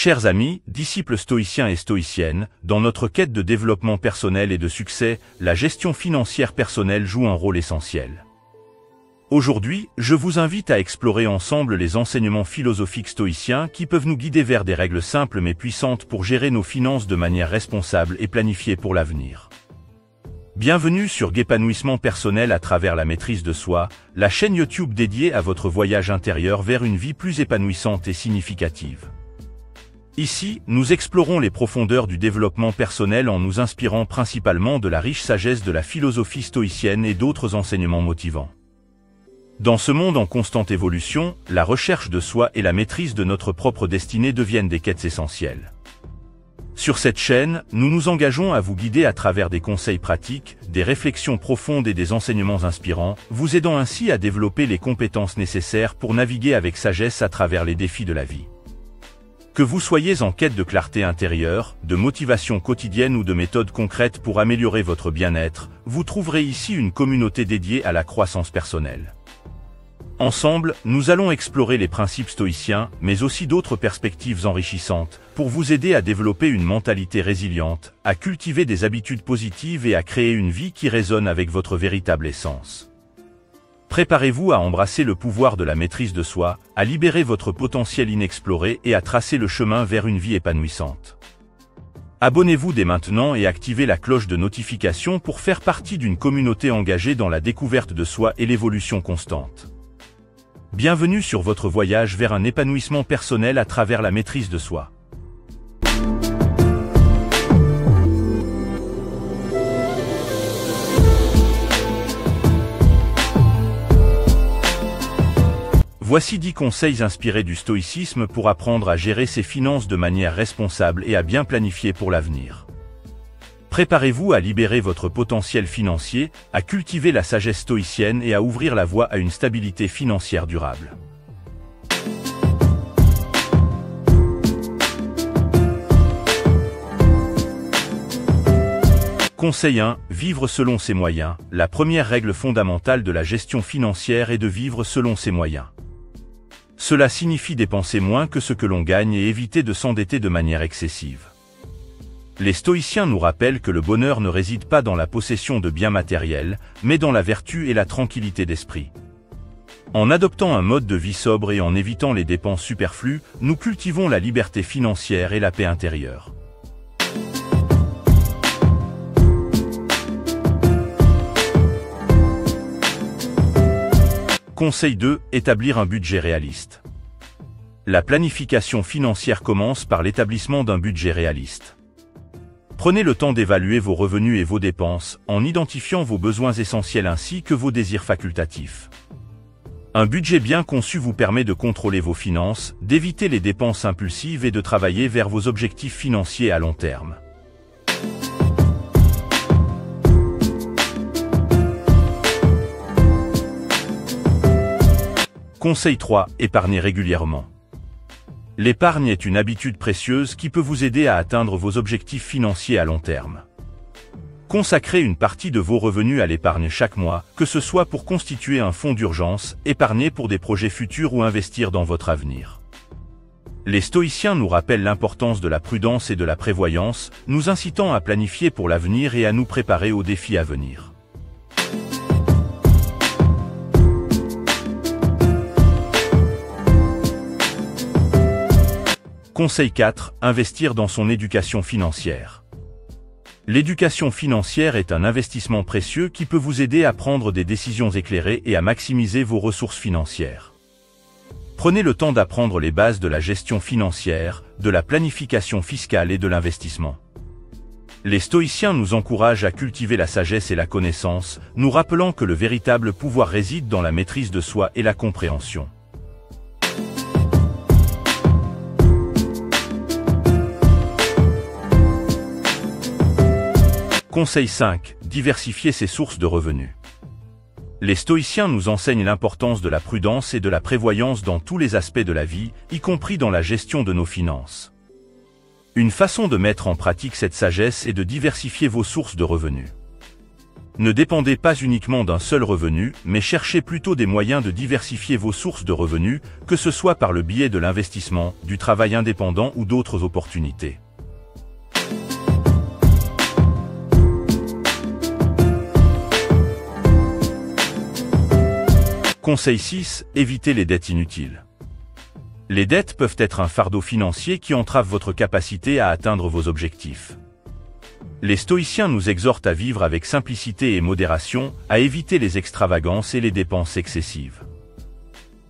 Chers amis, disciples stoïciens et stoïciennes, dans notre quête de développement personnel et de succès, la gestion financière personnelle joue un rôle essentiel. Aujourd'hui, je vous invite à explorer ensemble les enseignements philosophiques stoïciens qui peuvent nous guider vers des règles simples mais puissantes pour gérer nos finances de manière responsable et planifiée pour l'avenir. Bienvenue sur Épanouissement personnel à travers la maîtrise de soi, la chaîne YouTube dédiée à votre voyage intérieur vers une vie plus épanouissante et significative. Ici, nous explorons les profondeurs du développement personnel en nous inspirant principalement de la riche sagesse de la philosophie stoïcienne et d'autres enseignements motivants. Dans ce monde en constante évolution, la recherche de soi et la maîtrise de notre propre destinée deviennent des quêtes essentielles. Sur cette chaîne, nous nous engageons à vous guider à travers des conseils pratiques, des réflexions profondes et des enseignements inspirants, vous aidant ainsi à développer les compétences nécessaires pour naviguer avec sagesse à travers les défis de la vie. Que vous soyez en quête de clarté intérieure, de motivation quotidienne ou de méthodes concrètes pour améliorer votre bien-être, vous trouverez ici une communauté dédiée à la croissance personnelle. Ensemble, nous allons explorer les principes stoïciens, mais aussi d'autres perspectives enrichissantes, pour vous aider à développer une mentalité résiliente, à cultiver des habitudes positives et à créer une vie qui résonne avec votre véritable essence. Préparez-vous à embrasser le pouvoir de la maîtrise de soi, à libérer votre potentiel inexploré et à tracer le chemin vers une vie épanouissante. Abonnez-vous dès maintenant et activez la cloche de notification pour faire partie d'une communauté engagée dans la découverte de soi et l'évolution constante. Bienvenue sur votre voyage vers un épanouissement personnel à travers la maîtrise de soi. Voici 10 conseils inspirés du stoïcisme pour apprendre à gérer ses finances de manière responsable et à bien planifier pour l'avenir. Préparez-vous à libérer votre potentiel financier, à cultiver la sagesse stoïcienne et à ouvrir la voie à une stabilité financière durable. Conseil 1. Vivre selon ses moyens. La première règle fondamentale de la gestion financière est de vivre selon ses moyens. Cela signifie dépenser moins que ce que l'on gagne et éviter de s'endetter de manière excessive. Les stoïciens nous rappellent que le bonheur ne réside pas dans la possession de biens matériels, mais dans la vertu et la tranquillité d'esprit. En adoptant un mode de vie sobre et en évitant les dépenses superflues, nous cultivons la liberté financière et la paix intérieure. Conseil 2. Établir un budget réaliste. La planification financière commence par l'établissement d'un budget réaliste. Prenez le temps d'évaluer vos revenus et vos dépenses, en identifiant vos besoins essentiels ainsi que vos désirs facultatifs. Un budget bien conçu vous permet de contrôler vos finances, d'éviter les dépenses impulsives et de travailler vers vos objectifs financiers à long terme. Conseil 3. Épargnez régulièrement. L'épargne est une habitude précieuse qui peut vous aider à atteindre vos objectifs financiers à long terme. Consacrez une partie de vos revenus à l'épargne chaque mois, que ce soit pour constituer un fonds d'urgence, épargner pour des projets futurs ou investir dans votre avenir. Les stoïciens nous rappellent l'importance de la prudence et de la prévoyance, nous incitant à planifier pour l'avenir et à nous préparer aux défis à venir. Conseil 4. Investir dans son éducation financière. L'éducation financière est un investissement précieux qui peut vous aider à prendre des décisions éclairées et à maximiser vos ressources financières. Prenez le temps d'apprendre les bases de la gestion financière, de la planification fiscale et de l'investissement. Les stoïciens nous encouragent à cultiver la sagesse et la connaissance, nous rappelant que le véritable pouvoir réside dans la maîtrise de soi et la compréhension. Conseil 5. Diversifier ses sources de revenus. Les stoïciens nous enseignent l'importance de la prudence et de la prévoyance dans tous les aspects de la vie, y compris dans la gestion de nos finances. Une façon de mettre en pratique cette sagesse est de diversifier vos sources de revenus. Ne dépendez pas uniquement d'un seul revenu, mais cherchez plutôt des moyens de diversifier vos sources de revenus, que ce soit par le biais de l'investissement, du travail indépendant ou d'autres opportunités. Conseil 6. Évitez les dettes inutiles. Les dettes peuvent être un fardeau financier qui entrave votre capacité à atteindre vos objectifs. Les stoïciens nous exhortent à vivre avec simplicité et modération, à éviter les extravagances et les dépenses excessives.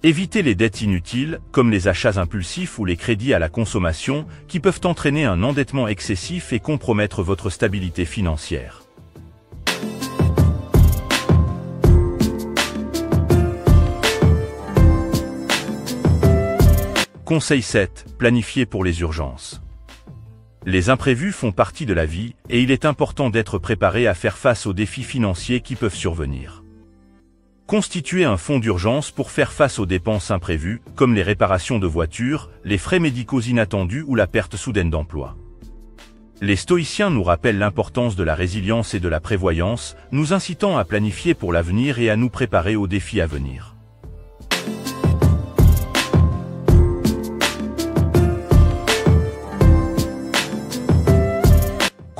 Évitez les dettes inutiles, comme les achats impulsifs ou les crédits à la consommation, qui peuvent entraîner un endettement excessif et compromettre votre stabilité financière. Conseil 7. Planifiez pour les urgences. Les imprévus font partie de la vie, et il est important d'être préparé à faire face aux défis financiers qui peuvent survenir. Constituez un fonds d'urgence pour faire face aux dépenses imprévues, comme les réparations de voitures, les frais médicaux inattendus ou la perte soudaine d'emploi. Les stoïciens nous rappellent l'importance de la résilience et de la prévoyance, nous incitant à planifier pour l'avenir et à nous préparer aux défis à venir.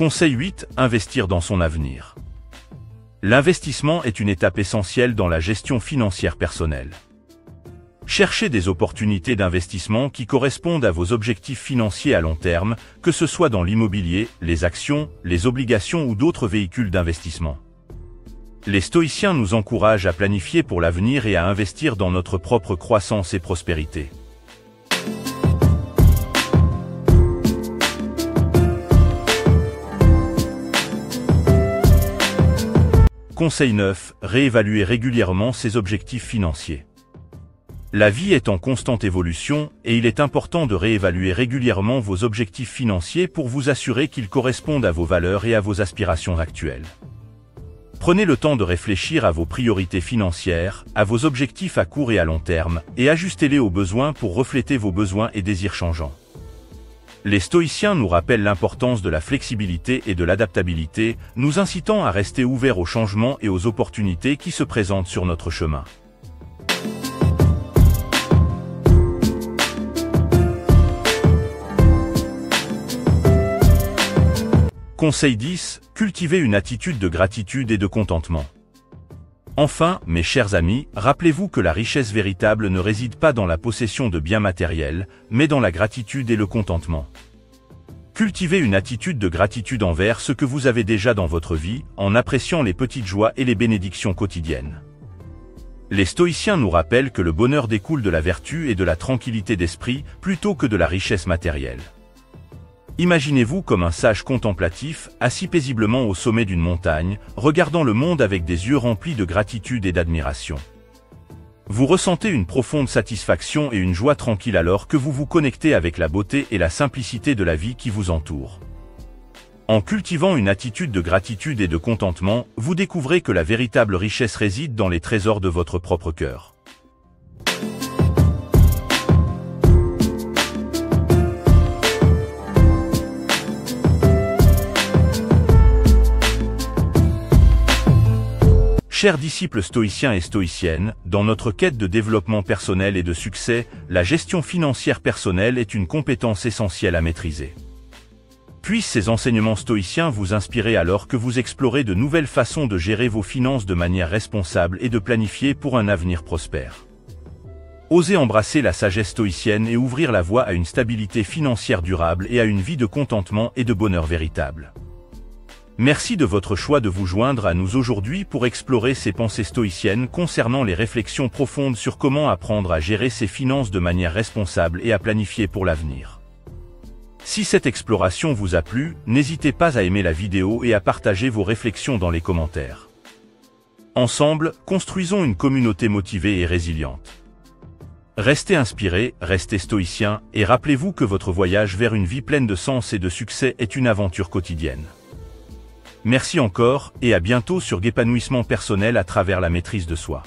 Conseil 8. Investir dans son avenir. L'investissement est une étape essentielle dans la gestion financière personnelle. Cherchez des opportunités d'investissement qui correspondent à vos objectifs financiers à long terme, que ce soit dans l'immobilier, les actions, les obligations ou d'autres véhicules d'investissement. Les stoïciens nous encouragent à planifier pour l'avenir et à investir dans notre propre croissance et prospérité. Conseil 9. Réévaluer régulièrement ses objectifs financiers. La vie est en constante évolution, et il est important de réévaluer régulièrement vos objectifs financiers pour vous assurer qu'ils correspondent à vos valeurs et à vos aspirations actuelles. Prenez le temps de réfléchir à vos priorités financières, à vos objectifs à court et à long terme, et ajustez-les aux besoins pour refléter vos besoins et désirs changeants. Les stoïciens nous rappellent l'importance de la flexibilité et de l'adaptabilité, nous incitant à rester ouverts aux changements et aux opportunités qui se présentent sur notre chemin. Conseil 10. Cultivez une attitude de gratitude et de contentement. Enfin, mes chers amis, rappelez-vous que la richesse véritable ne réside pas dans la possession de biens matériels, mais dans la gratitude et le contentement. Cultivez une attitude de gratitude envers ce que vous avez déjà dans votre vie, en appréciant les petites joies et les bénédictions quotidiennes. Les stoïciens nous rappellent que le bonheur découle de la vertu et de la tranquillité d'esprit, plutôt que de la richesse matérielle. Imaginez-vous comme un sage contemplatif, assis paisiblement au sommet d'une montagne, regardant le monde avec des yeux remplis de gratitude et d'admiration. Vous ressentez une profonde satisfaction et une joie tranquille alors que vous vous connectez avec la beauté et la simplicité de la vie qui vous entoure. En cultivant une attitude de gratitude et de contentement, vous découvrez que la véritable richesse réside dans les trésors de votre propre cœur. Chers disciples stoïciens et stoïciennes, dans notre quête de développement personnel et de succès, la gestion financière personnelle est une compétence essentielle à maîtriser. Puissent ces enseignements stoïciens vous inspirer alors que vous explorez de nouvelles façons de gérer vos finances de manière responsable et de planifier pour un avenir prospère. Osez embrasser la sagesse stoïcienne et ouvrir la voie à une stabilité financière durable et à une vie de contentement et de bonheur véritable. Merci de votre choix de vous joindre à nous aujourd'hui pour explorer ces pensées stoïciennes concernant les réflexions profondes sur comment apprendre à gérer ses finances de manière responsable et à planifier pour l'avenir. Si cette exploration vous a plu, n'hésitez pas à aimer la vidéo et à partager vos réflexions dans les commentaires. Ensemble, construisons une communauté motivée et résiliente. Restez inspirés, restez stoïciens, et rappelez-vous que votre voyage vers une vie pleine de sens et de succès est une aventure quotidienne. Merci encore, et à bientôt sur Épanouissement personnel à travers la maîtrise de soi.